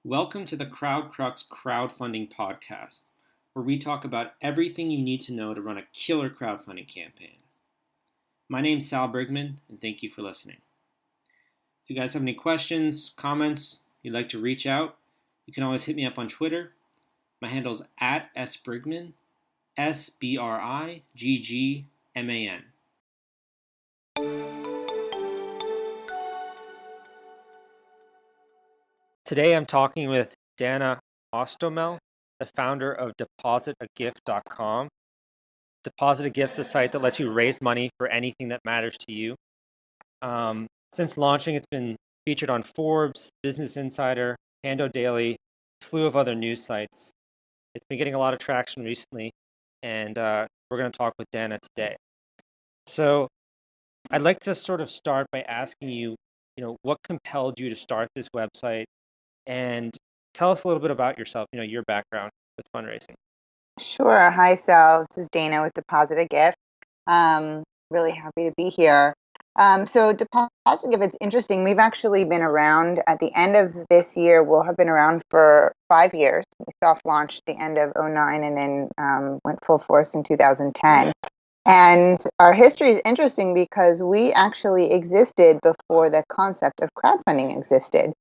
Welcome to the CrowdCrux Crowdfunding Podcast, where we talk about everything you need to know to run a killer crowdfunding campaign. My name's Sal Brigman, and thank you for listening. If you guys have any questions, comments, you'd like to reach out, you can always hit me up on Twitter. My handle's at sbrigman, SBRIGGMAN. Today I'm talking with Dana Ostomel, the founder of DepositAGift.com. DepositAGift is a site that lets you raise money for anything that matters to you. Since launching, it's been featured on Forbes, Business Insider, Pando Daily, a slew of other news sites. It's been getting a lot of traction recently, and we're going to talk with Dana today. So I'd like to sort of start by asking you, what compelled you to start this website? And tell us a little bit about yourself, your background with fundraising. Sure. Hi, Sal. This is Dana with DepositAGift. Really happy to be here. So DepositAGift, it's interesting. We've actually been around at the end of this year. We'll have been around for 5 years. We soft launched the end of 2009 and then went full force in 2010. And our history is interesting because we actually existed before the concept of crowdfunding existed.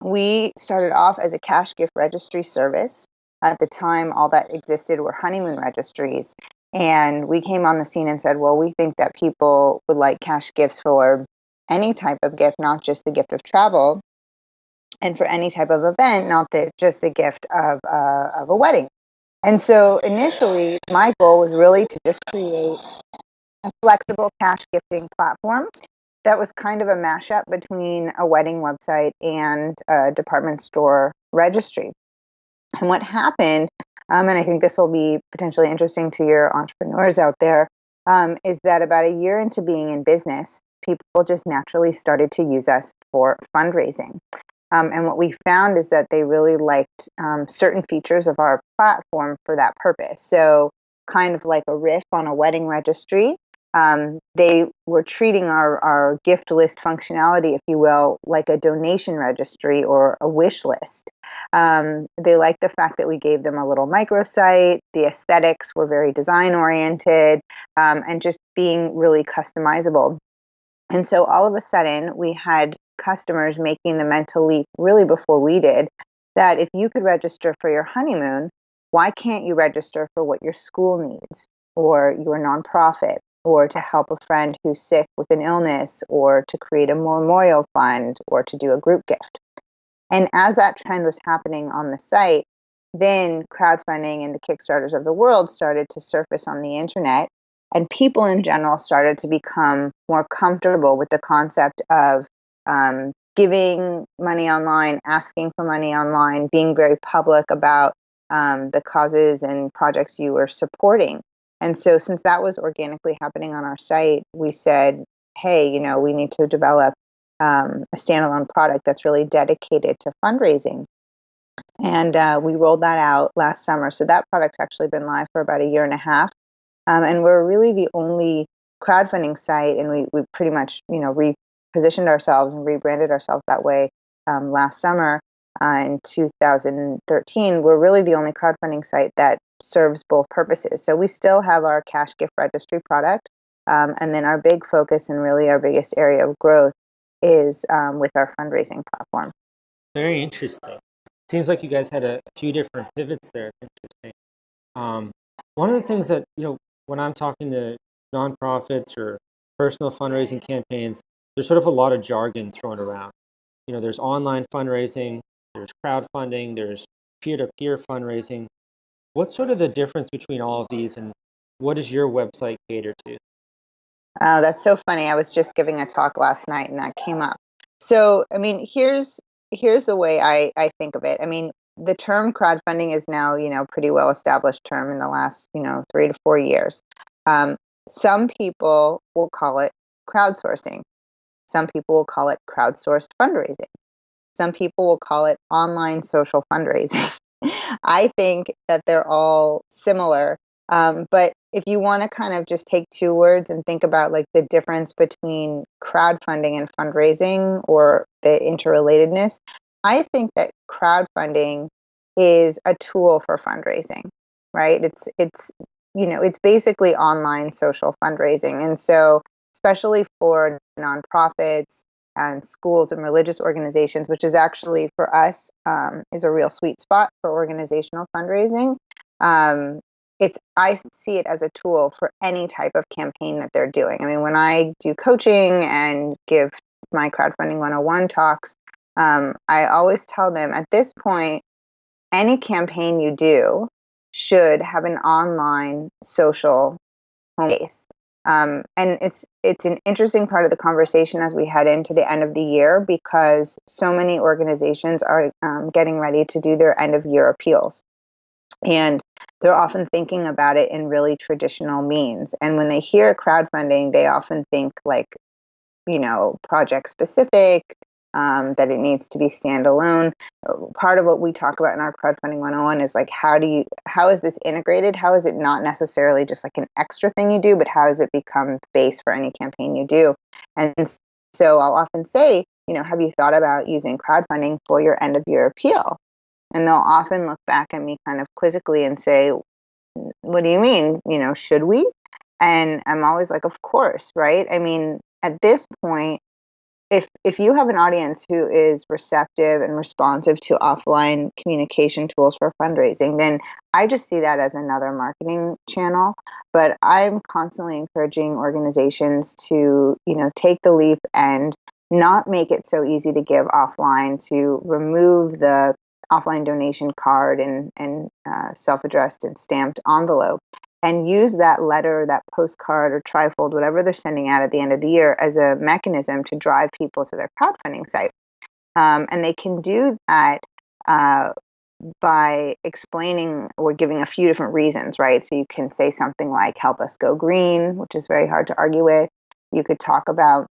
We started off as a cash gift registry service. At the time, all that existed were honeymoon registries. And we came on the scene and said, well, we think that people would like cash gifts for any type of gift, not just the gift of travel, and for any type of event, not just the gift of a wedding. And so initially, my goal was really to just create a flexible cash gifting platform that was kind of a mashup between a wedding website and a department store registry. And what happened, and I think this will be potentially interesting to your entrepreneurs out there, is that about a year into being in business, people just naturally started to use us for fundraising. And what we found is that they really liked certain features of our platform for that purpose. So kind of like a riff on a wedding registry. They were treating our gift list functionality, if you will, like a donation registry or a wish list. They liked the fact that we gave them a little microsite. The aesthetics were very design oriented and just being really customizable. And so all of a sudden, we had customers making the mental leap really before we did, that if you could register for your honeymoon, why can't you register for what your school needs or your nonprofit, or to help a friend who's sick with an illness, or to create a memorial fund, or to do a group gift? And as that trend was happening on the site, then crowdfunding and the Kickstarters of the world started to surface on the internet, and people in general started to become more comfortable with the concept of giving money online, asking for money online, being very public about the causes and projects you were supporting. And so since that was organically happening on our site, we said, hey, we need to develop a standalone product that's really dedicated to fundraising. And we rolled that out last summer. So that product's actually been live for about a year and a half. And we're really the only crowdfunding site, and we pretty much, repositioned ourselves and rebranded ourselves that way last summer in 2013. We're really the only crowdfunding site that serves both purposes. So we still have our cash gift registry product, and then our big focus and really our biggest area of growth is with our fundraising platform. Very interesting. Seems like you guys had a few different pivots there. It's interesting. One of the things that, when I'm talking to nonprofits or personal fundraising campaigns, there's sort of a lot of jargon thrown around. There's online fundraising, there's crowdfunding, there's peer-to-peer fundraising. What's sort of the difference between all of these, and what does your website cater to? That's so funny. I was just giving a talk last night and that came up. So, here's the way I think of it. The term crowdfunding is now, pretty well established term in the last, 3 to 4 years. Some people will call it crowdsourcing. Some people will call it crowdsourced fundraising. Some people will call it online social fundraising. I think that they're all similar. But if you want to kind of just take two words and think about like the difference between crowdfunding and fundraising, or the interrelatedness, I think that crowdfunding is a tool for fundraising, right? It's it's basically online social fundraising. And so especially for nonprofits and schools and religious organizations, which is actually for us is a real sweet spot for organizational fundraising. Um, it's I see it as a tool for any type of campaign that they're doing. I mean, when I do coaching and give my crowdfunding 101 talks, I always tell them at this point, any campaign you do should have an online social home base. And it's an interesting part of the conversation as we head into the end of the year, because so many organizations are getting ready to do their end of year appeals. And they're often thinking about it in really traditional means. And when they hear crowdfunding, they often think like, project specific, that it needs to be standalone. Part of what we talk about in our crowdfunding 101 is like, how is this integrated? How is it not necessarily just like an extra thing you do, but how does it become the base for any campaign you do? And so I'll often say, have you thought about using crowdfunding for your end of year appeal? And they'll often look back at me kind of quizzically and say, what do you mean? Should we? And I'm always like, of course, right? I mean, at this point, if you have an audience who is receptive and responsive to offline communication tools for fundraising, then I just see that as another marketing channel. But I'm constantly encouraging organizations to, take the leap and not make it so easy to give offline, to remove the offline donation card and self-addressed and stamped envelope, and use that letter, that postcard or trifold, whatever they're sending out at the end of the year, as a mechanism to drive people to their crowdfunding site. And they can do that uh, by explaining or giving a few different reasons, right? So you can say something like, help us go green, which is very hard to argue with. You could talk about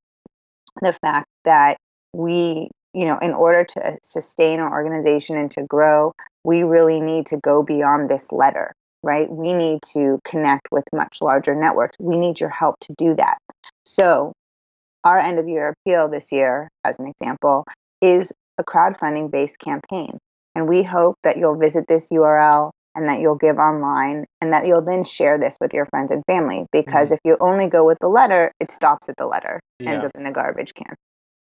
the fact that in order to sustain our organization and to grow, we really need to go beyond this letter, right? We need to connect with much larger networks. We need your help to do that. So, our end of year appeal this year, as an example, is a crowdfunding based campaign. And we hope that you'll visit this URL and that you'll give online and that you'll then share this with your friends and family. Because if you only go with the letter, it stops at the letter, ends Yeah. up in the garbage can.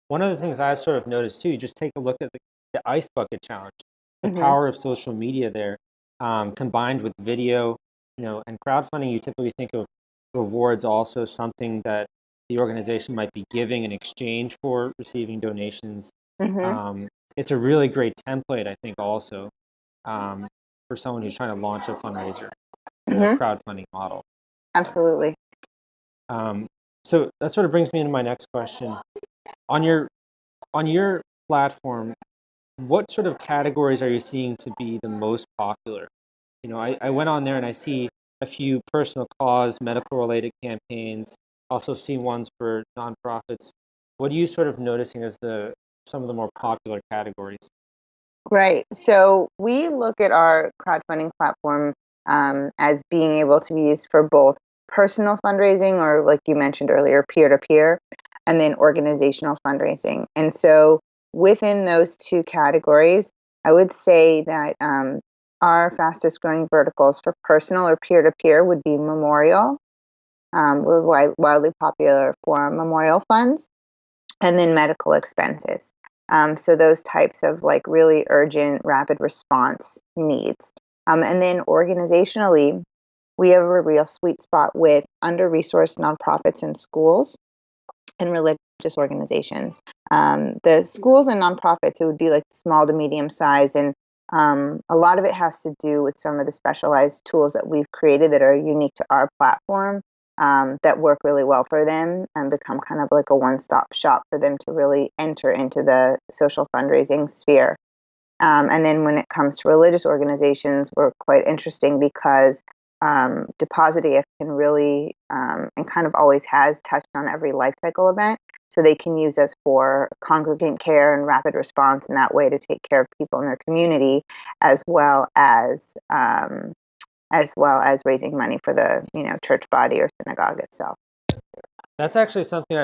One of the things I've sort of noticed too, you just take a look at the ice bucket challenge, the Hmm. power of social media there, combined with video, and crowdfunding. You typically think of rewards also something that the organization might be giving in exchange for receiving donations. Hmm. It's a really great template, I think, also um, for someone who's trying to launch a fundraiser, the Hmm. crowdfunding model. Absolutely. Um, so that sort of brings me into my next question. On your platform, what sort of categories are you seeing to be the most popular? I went on there and I see a few personal cause, medical related campaigns, also see ones for nonprofits. What are you sort of noticing as some of the more popular categories? Right. So we look at our crowdfunding platform as being able to be used for both personal fundraising, or like you mentioned earlier, peer to peer, and then organizational fundraising. And so within those two categories, I would say that our fastest growing verticals for personal or peer to peer would be memorial. We're wildly popular for memorial funds, and then medical expenses. So those types of like really urgent, rapid response needs. And then organizationally, we have a real sweet spot with under-resourced nonprofits and schools and religious organizations. The schools and nonprofits, it would be like small to medium size, and a lot of it has to do with some of the specialized tools that we've created that are unique to our platform, that work really well for them and become kind of like a one-stop shop for them to really enter into the social fundraising sphere. And then when it comes to religious organizations, we're quite interesting because DepositAGift can really, and kind of always has, touched on every life cycle event. So they can use us for congregant care and rapid response in that way to take care of people in their community, as well as raising money for the church body or synagogue itself. That's actually something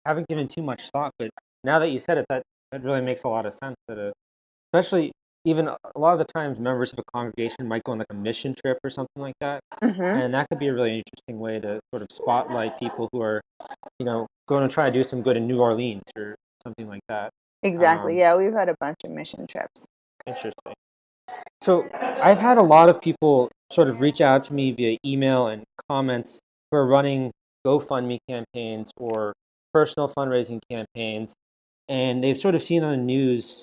haven't given too much thought, but now that you said it, that really makes a lot of sense. That especially even a lot of the times members of a congregation might go on like a mission trip or something like that. Hmm. And that could be a really interesting way to sort of spotlight people who are, going to try to do some good in New Orleans or something like that. Exactly. Um, Yeah, we've had a bunch of mission trips. Interesting. So I've had a lot of people sort of reach out to me via email and comments who are running GoFundMe campaigns or personal fundraising campaigns, and they've sort of seen on the news,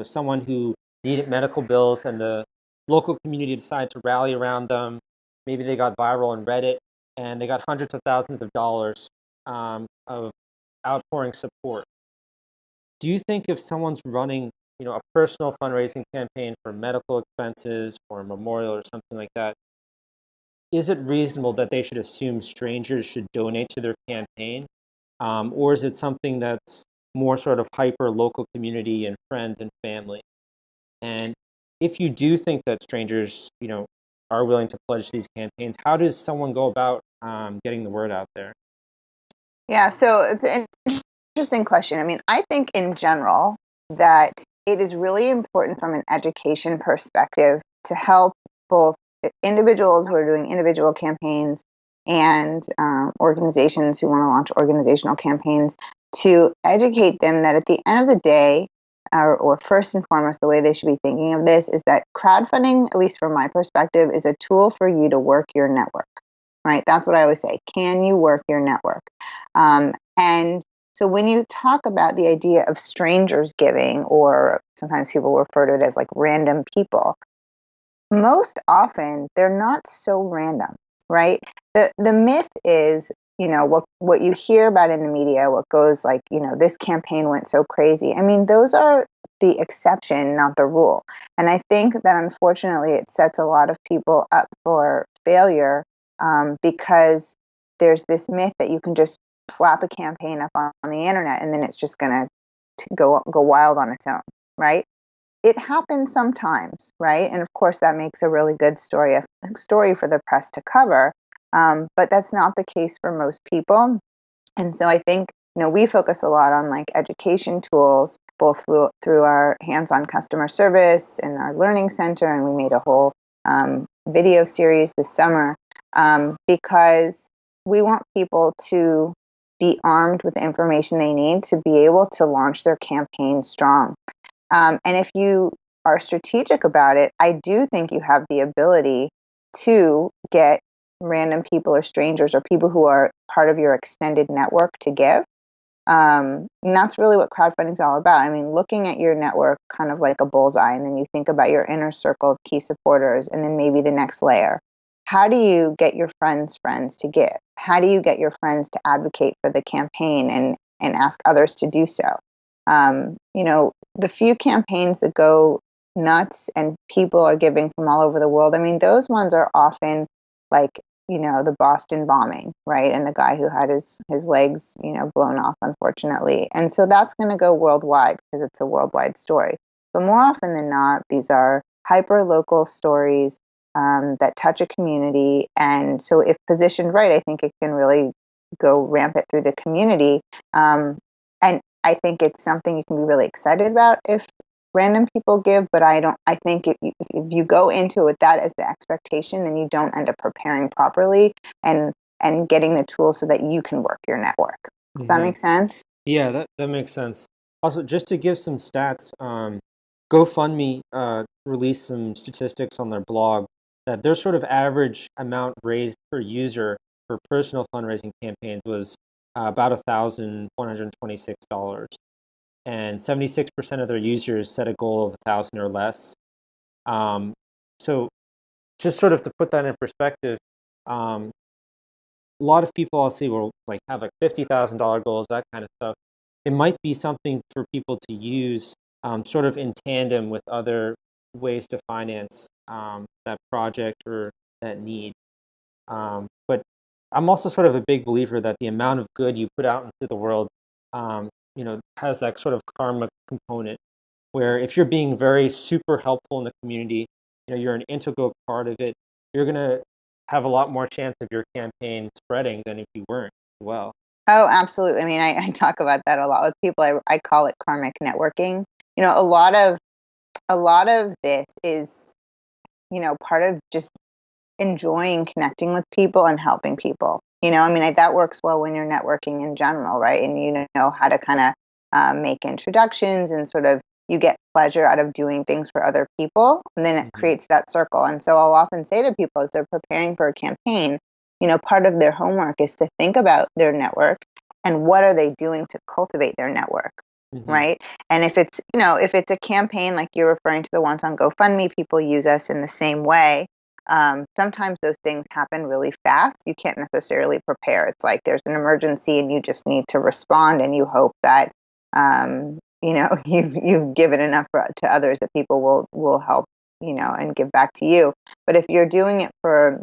someone who needed medical bills, and the local community decided to rally around them. Maybe they got viral on Reddit, and they got hundreds of thousands of dollars of outpouring support. Do you think if someone's running, a personal fundraising campaign for medical expenses or a memorial or something like that, is it reasonable that they should assume strangers should donate to their campaign? Or is it something that's more sort of hyper local community and friends and family? And if you do think that strangers, are willing to pledge these campaigns, how does someone go about getting the word out there? Yeah, so it's an interesting question. I mean, I think in general that it is really important from an education perspective to help both individuals who are doing individual campaigns and organizations who want to launch organizational campaigns to educate them that at the end of the day, or first and foremost, the way they should be thinking of this is that crowdfunding, at least from my perspective, is a tool for you to work your network, right? That's what I always say. Can you work your network? And so when you talk about the idea of strangers giving, or sometimes people refer to it as like random people, most often they're not so random, right? The myth is, what you hear about in the media, what goes like, this campaign went so crazy. I mean, those are the exception, not the rule. And I think that unfortunately it sets a lot of people up for failure, because there's this myth that you can just slap a campaign up on the internet and then it's just going to go wild on its own, right? It happens sometimes, right? And of course, that makes a really good story for the press to cover. But that's not the case for most people. And so I think, we focus a lot on like education tools, both through our hands-on customer service and our learning center. And we made a whole video series this summer, because we want people to be armed with the information they need to be able to launch their campaign strong. And if you are strategic about it, I do think you have the ability to get random people or strangers or people who are part of your extended network to give. And that's really what crowdfunding is all about. I mean, looking at your network kind of like a bullseye, and then you think about your inner circle of key supporters, and then maybe the next layer. How do you get your friends to give? How do you get your friends to advocate for the campaign and ask others to do so? The few campaigns that go nuts and people are giving from all over the world, I mean, those ones are often like, the Boston bombing, right? And the guy who had his legs, blown off, unfortunately. And so that's going to go worldwide because it's a worldwide story. But more often than not, these are hyper local stories that touch a community. And so if positioned right, I think it can really go rampant through the community. And I think it's something you can be really excited about if random people give, but I think if you go into it with that as the expectation, then you don't end up preparing properly and getting the tools so that you can work your network. Does that Hmm. make sense? Yeah, that makes sense. Also, just to give some stats, GoFundMe released some statistics on their blog that their sort of average amount raised per user for personal fundraising campaigns was about $1,126, and 76% of their users set a goal of 1,000 or less. Um, so, just sort of to put that in perspective, um, a lot of people I'll see will like have like $50,000 goals, that kind of stuff. It might be something for people to use sort of in tandem with other ways to finance that project or that need. But I'm also sort of a big believer that the amount of good you put out into the world, has that sort of karma component where if you're being very super helpful in the community, you're an integral part of it, you're going to have a lot more chance of your campaign spreading than if you weren't. Well, Oh, absolutely. I mean, I talk about that a lot with people. I call it karmic networking. A lot of a lot of this is, part of just enjoying connecting with people and helping people. I mean, that works well when you're networking in general, right? And you know how to kind of make introductions and sort of you get pleasure out of doing things for other people. And then it creates that circle. And so I'll often say to people as they're preparing for a campaign, part of their homework is to think about their network and what are they doing to cultivate their network. Right. And if it's a campaign like you're referring to the ones on GoFundMe, people use us in the same way. Sometimes those things happen really fast. You can't necessarily prepare. It's like there's an emergency and you just need to respond, and you hope that you've given enough to others that people will help, and give back to you. But if you're doing it for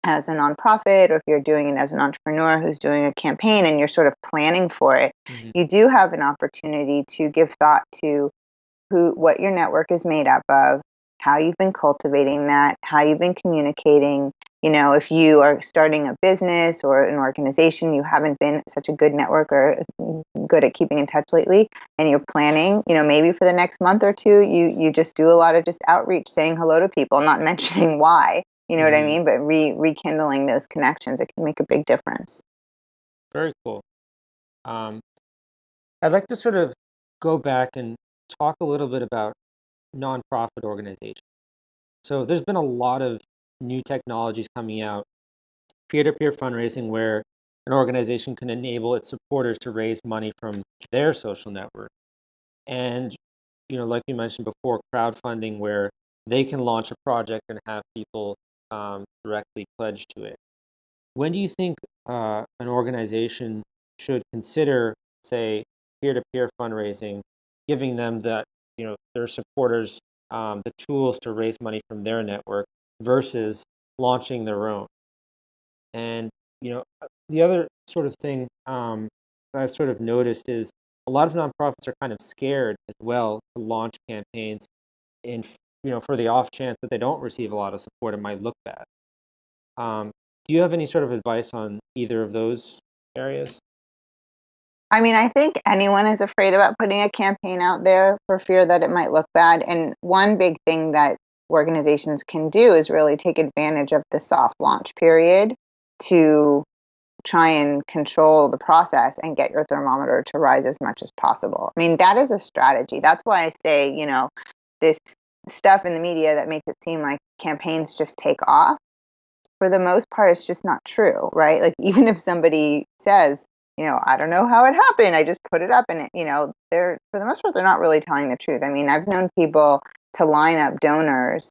as a nonprofit, or if you're doing it as an entrepreneur who's doing a campaign and you're sort of planning for it, you do have an opportunity to give thought to what your network is made up of, how you've been cultivating that, how you've been communicating. If you are starting a business or an organization, you haven't been such a good networker, good at keeping in touch lately, and you're planning, maybe for the next month or two, you just do a lot of just outreach, saying hello to people, not mentioning why, what I mean, but rekindling those connections. It can make a big difference. Very cool. I'd like to sort of go back and talk a little bit about nonprofit organizations. So there's been a lot of new technologies coming out, peer-to-peer fundraising, where an organization can enable its supporters to raise money from their social network. And, like you mentioned before, crowdfunding, where they can launch a project and have people directly pledge to it. When do you think an organization should consider, say, peer-to-peer fundraising, giving them their supporters the tools to raise money from their network versus launching their own? And the other sort of thing that I've sort of noticed is a lot of nonprofits are kind of scared as well to launch campaigns in for the off chance that they don't receive a lot of support, it might look bad. Do you have any sort of advice on either of those areas? I mean, I think anyone is afraid about putting a campaign out there for fear that it might look bad. And one big thing that organizations can do is really take advantage of the soft launch period to try and control the process and get your thermometer to rise as much as possible. I mean, that is a strategy. That's why I say, this stuff in the media that makes it seem like campaigns just take off, for the most part, it's just not true, right? Like, even if somebody says, I don't know how it happened, I just put it up, and they're, for the most part, they're not really telling the truth. I mean, I've known people to line up donors,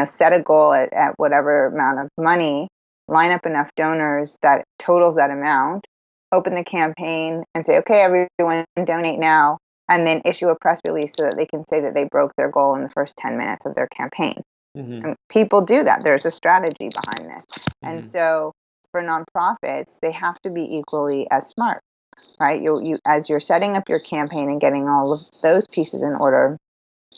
set a goal at whatever amount of money, line up enough donors that totals that amount, open the campaign and say, okay, everyone donate now, and then issue a press release so that they can say that they broke their goal in the first 10 minutes of their campaign. And people do that. There's a strategy behind this. And so for nonprofits, they have to be equally as smart, right? You as you're setting up your campaign and getting all of those pieces in order,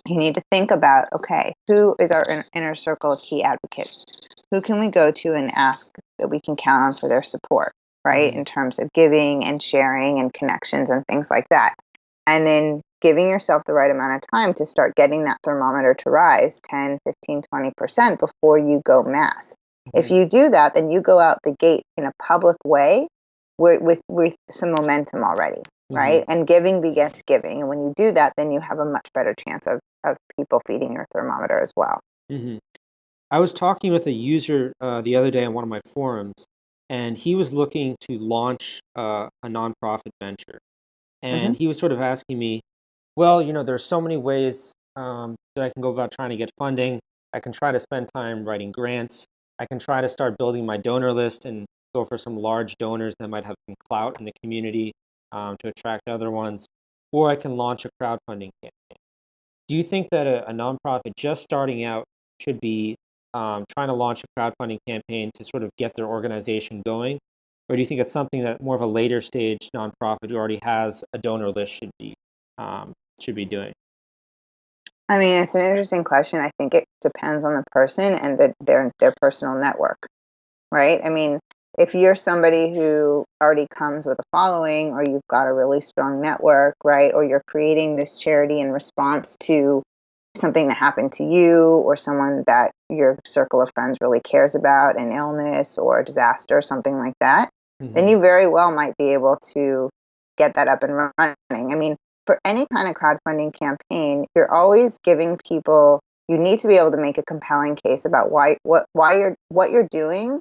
you need to think about, okay, who is our inner circle of key advocates? Who can we go to and ask that we can count on for their support, right? In terms of giving and sharing and connections and things like that. And then giving yourself the right amount of time to start getting that thermometer to rise 10, 15, 20% before you go mass. If you do that, then you go out the gate in a public way with some momentum already, right? And giving begets giving. And when you do that, then you have a much better chance of people feeding your thermometer as well. I was talking with a user the other day on one of my forums, and he was looking to launch a nonprofit venture. And he was sort of asking me, well, there's so many ways that I can go about trying to get funding. I can try to spend time writing grants. I can try to start building my donor list and go for some large donors that might have some clout in the community to attract other ones. Or I can launch a crowdfunding campaign. Do you think that a nonprofit just starting out should be trying to launch a crowdfunding campaign to sort of get their organization going? Or do you think it's something that more of a later stage nonprofit who already has a donor list should be doing? I mean, it's an interesting question. I think it depends on the person and their personal network, right? I mean, if you're somebody who already comes with a following, or you've got a really strong network, right, or you're creating this charity in response to something that happened to you or someone that your circle of friends really cares about, an illness or a disaster or something like that, then you very well might be able to get that up and running. I mean, for any kind of crowdfunding campaign, you're always giving people, you need to be able to make a compelling case about what you're doing,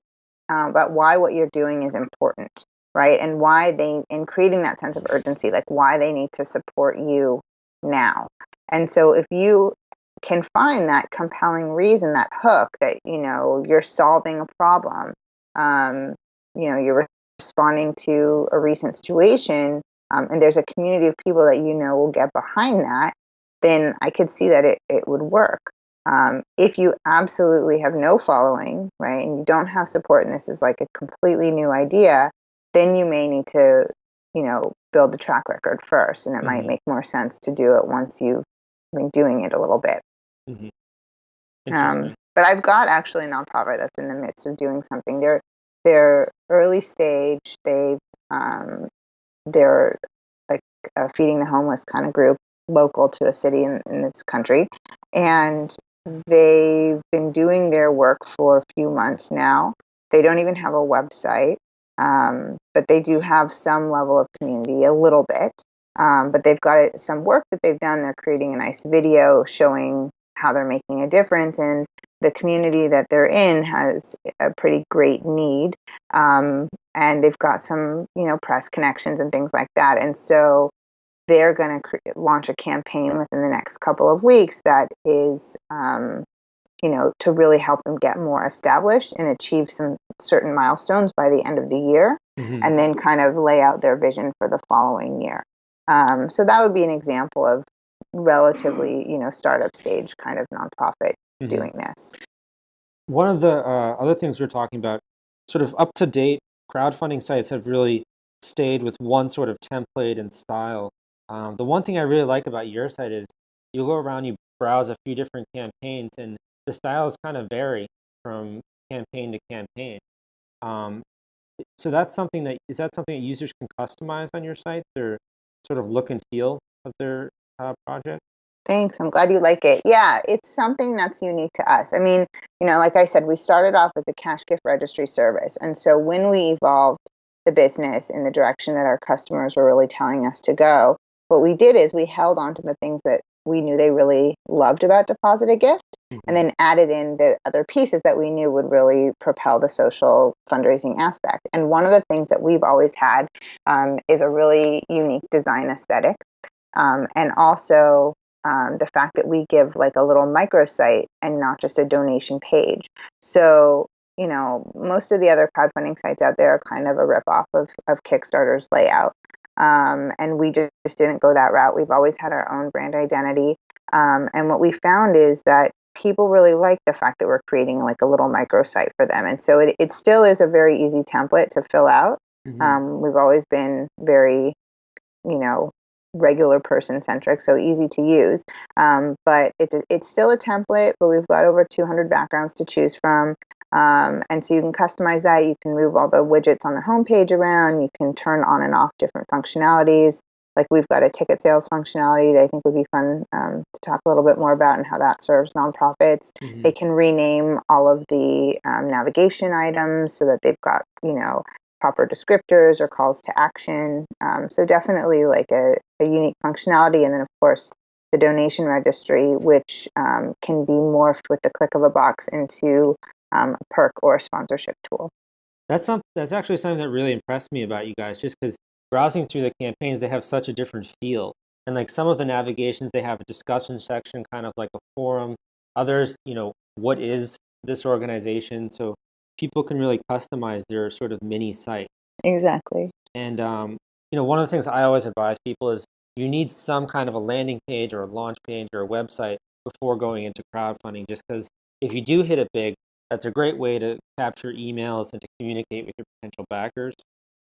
about why what you're doing is important, right? And why they, in creating that sense of urgency, like why they need to support you now. And so if you can find that compelling reason, that hook, that you're solving a problem, um, you're responding to a recent situation, and there's a community of people that will get behind that, then I could see that it would work. If you absolutely have no following, right, and you don't have support, and this is like a completely new idea, then you may need to, build a track record first, and it might make more sense to do it once you've been doing it a little bit. Interesting. But I've got actually a nonprofit that's in the midst of doing something. They're early stage. They're like a feeding the homeless kind of group, local to a city in this country, and they've been doing their work for a few months now. They don't even have a website, but they do have some level of community, a little bit. But they've got some work that they've done. They're creating a nice video showing how they're making a difference, and the community that they're in has a pretty great need. And they've got some, press connections and things like that. And so they're going to launch a campaign within the next couple of weeks that is, to really help them get more established and achieve some certain milestones by the end of the year, and then kind of lay out their vision for the following year. So that would be an example of relatively, startup stage kind of nonprofit doing this. One of the other things we're talking about, sort of up to date crowdfunding sites have really stayed with one sort of template and style. The one thing I really like about your site is you go around, you browse a few different campaigns, and the styles kind of vary from campaign to campaign. So is that something that users can customize on your site, their sort of look and feel of their project? Thanks. I'm glad you like it. Yeah, it's something that's unique to us. I mean, like I said, we started off as a cash gift registry service. And so when we evolved the business in the direction that our customers were really telling us to go, what we did is we held on to the things that we knew they really loved about DepositAGift, and then added in the other pieces that we knew would really propel the social fundraising aspect. And one of the things that we've always had is a really unique design aesthetic. And also the fact that we give like a little microsite and not just a donation page. So, most of the other crowdfunding sites out there are kind of a ripoff of Kickstarter's layout. And we just didn't go that route. We've always had our own brand identity. And what we found is that people really like the fact that we're creating like a little microsite for them. And so it still is a very easy template to fill out. We've always been very, regular person centric, so easy to use. But it's still a template, but we've got over 200 backgrounds to choose from. And so you can customize that. You can move all the widgets on the homepage around. You can turn on and off different functionalities. Like we've got a ticket sales functionality that I think would be fun to talk a little bit more about and how that serves nonprofits. They can rename all of the navigation items so that they've got, proper descriptors or calls to action. So definitely like a unique functionality. And then of course the donation registry, which can be morphed with the click of a box into a perk or a sponsorship tool. That's actually something that really impressed me about you guys, just because browsing through the campaigns, they have such a different feel. And like some of the navigations, they have a discussion section, kind of like a forum. Others, what is this organization? So people can really customize their sort of mini site. Exactly. And one of the things I always advise people is you need some kind of a landing page or a launch page or a website before going into crowdfunding, just because if you do hit it big, that's a great way to capture emails and to communicate with your potential backers.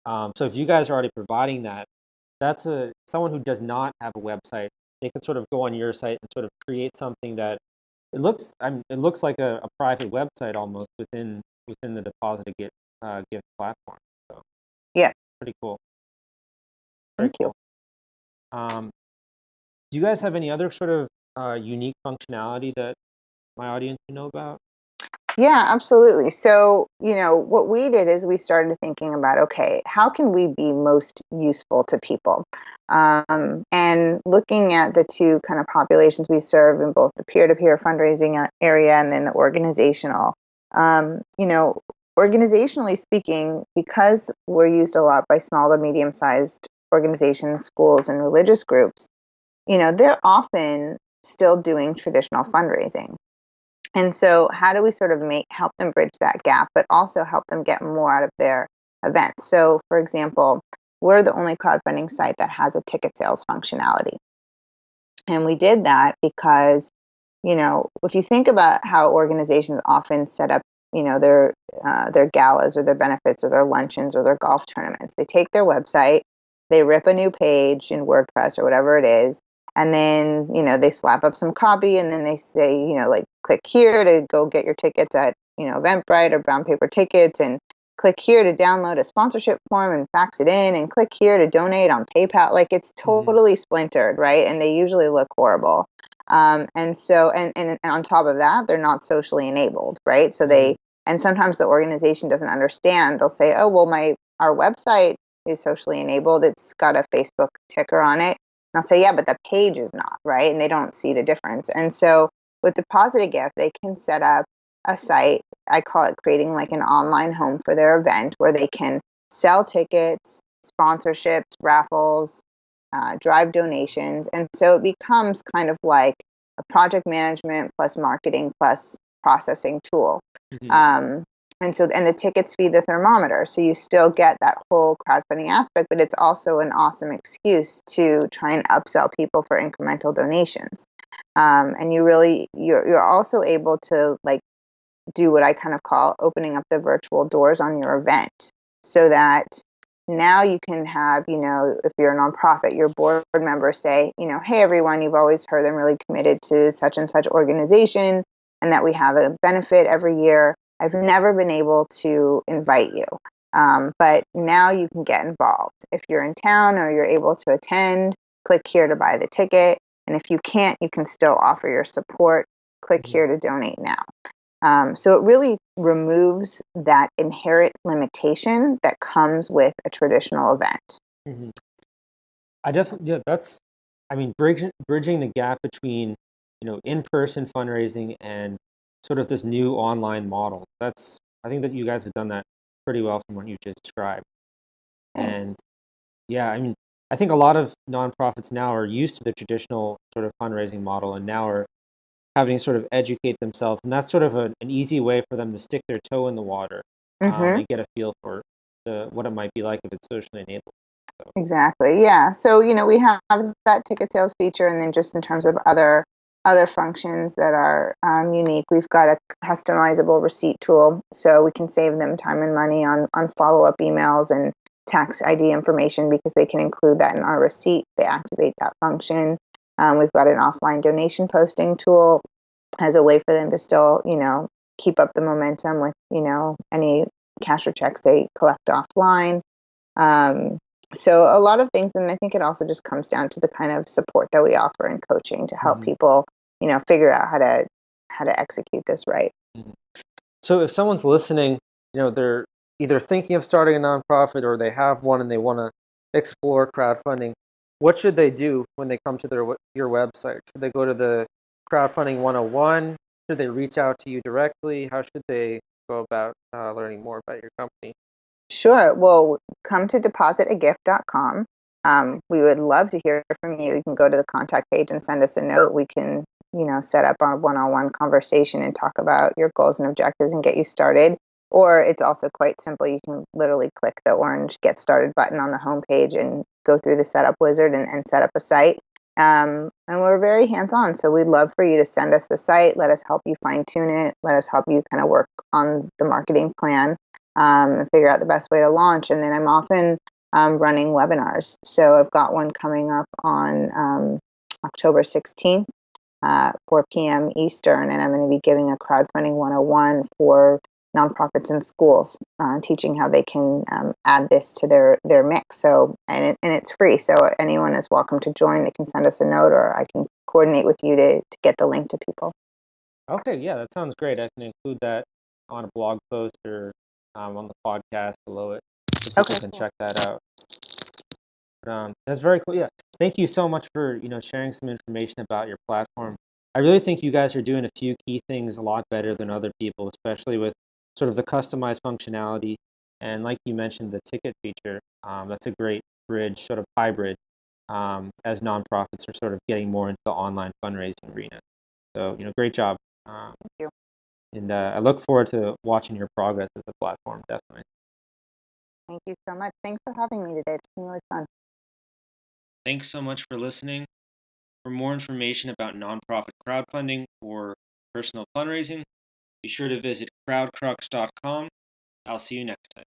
So if you guys are already providing that, that's someone who does not have a website. They can sort of go on your site and sort of create something that it looks like a private website almost within the DepositAGift gift platform. So Yeah. pretty cool. Thank you. Do you guys have any other sort of unique functionality that my audience should know about? Yeah, absolutely. So, what we did is we started thinking about, okay, how can we be most useful to people? And looking at the two kind of populations we serve in both the peer-to-peer fundraising area and then the organizational. Um, you know, Organizationally speaking, because we're used a lot by small to medium-sized organizations, schools, and religious groups, they're often still doing traditional fundraising. And so, how do we sort of help them bridge that gap, but also help them get more out of their events? So, for example, we're the only crowdfunding site that has a ticket sales functionality. And we did that because, if you think about how organizations often set up, their galas or their benefits or their luncheons or their golf tournaments, they take their website, they rip a new page in WordPress or whatever it is, and then they slap up some copy, and then they say, like, click here to go get your tickets at Eventbrite or Brown Paper Tickets, and click here to download a sponsorship form and fax it in, and click here to donate on PayPal. Like, it's Mm-hmm. totally splintered, right? And they usually look horrible. And on top of that, they're not socially enabled, right? So Mm-hmm. and sometimes the organization doesn't understand. They'll say, oh, well, our website is socially enabled. It's got a Facebook ticker on it. And I'll say, yeah, but the page is not, right? And they don't see the difference. And so with DepositAGift, they can set up a site. I call it creating like an online home for their event, where they can sell tickets, sponsorships, raffles, drive donations. And so it becomes kind of like a project management plus marketing plus processing tool. Mm-hmm. And the tickets feed the thermometer. So you still get that whole crowdfunding aspect, but it's also an awesome excuse to try and upsell people for incremental donations. And you're also able to, like, do what I kind of call opening up the virtual doors on your event, so that now you can have, if you're a nonprofit, your board members say, hey, everyone, you've always heard I'm really committed to such and such organization, and that we have a benefit every year. I've never been able to invite you. But now you can get involved. If you're in town or you're able to attend, click here to buy the ticket. And if you can't, you can still offer your support. Click Mm-hmm. here to donate now. So it really removes that inherent limitation that comes with a traditional event. Mm-hmm. I definitely, yeah, I mean, bridging the gap between, in-person fundraising and sort of this new online model. I think that you guys have done that pretty well from what you just described. And Thanks. yeah, I mean, I think a lot of nonprofits now are used to the traditional sort of fundraising model, and now are having to sort of educate themselves. And that's sort of an easy way for them to stick their toe in the water, Mm-hmm. and get a feel for what it might be like if it's socially enabled. So, Exactly. Yeah. So, we have that ticket sales feature, and then just in terms of other functions that are unique, we've got a customizable receipt tool, so we can save them time and money on follow up emails and tax ID information, because they can include that in our receipt. They activate that function. We've got an offline donation posting tool as a way for them to still, keep up the momentum with, any cash or checks they collect offline. Um, so a lot of things, and I think it also just comes down to the kind of support that we offer in coaching to help mhm, people, figure out how to execute this right. mhm. So if someone's listening, they're either thinking of starting a nonprofit, or they have one and they want to explore crowdfunding. What should they do when they come to your website? Should they go to the crowdfunding 101? Should they reach out to you directly? How should they go about learning more about your company? Sure. Well, come to DepositAGift.com. We would love to hear from you. You can go to the contact page and send us a note. We can, set up a one-on-one conversation and talk about your goals and objectives and get you started. Or it's also quite simple. You can literally click the orange Get Started button on the homepage and go through the setup wizard and set up a site. And we're very hands-on, so we'd love for you to send us the site. Let us help you fine-tune it. Let us help you kind of work on the marketing plan, and figure out the best way to launch. And then I'm often running webinars. So I've got one coming up on October 16th, 4 p.m. Eastern, and I'm going to be giving a crowdfunding 101 for nonprofits and schools, teaching how they can add this to their mix. So and it's free, so anyone is welcome to join. They can send us a note, or I can coordinate with you to get the link to people. Okay, yeah, that sounds great. I can include that on a blog post or on the podcast below it, so people Okay, can cool. check that out. But, that's very cool. Yeah, thank you so much for sharing some information about your platform. I really think you guys are doing a few key things a lot better than other people, especially with sort of the customized functionality and, like you mentioned, the ticket feature. That's a great bridge, sort of hybrid, as nonprofits are sort of getting more into the online fundraising arena. So, great job. Um, Thank you. and I look forward to watching your progress as a platform, definitely. Thank you so much. Thanks for having me today. It's been really fun. Thanks so much for listening. For more information about nonprofit crowdfunding or personal fundraising, be sure to visit crowdcrux.com. I'll see you next time.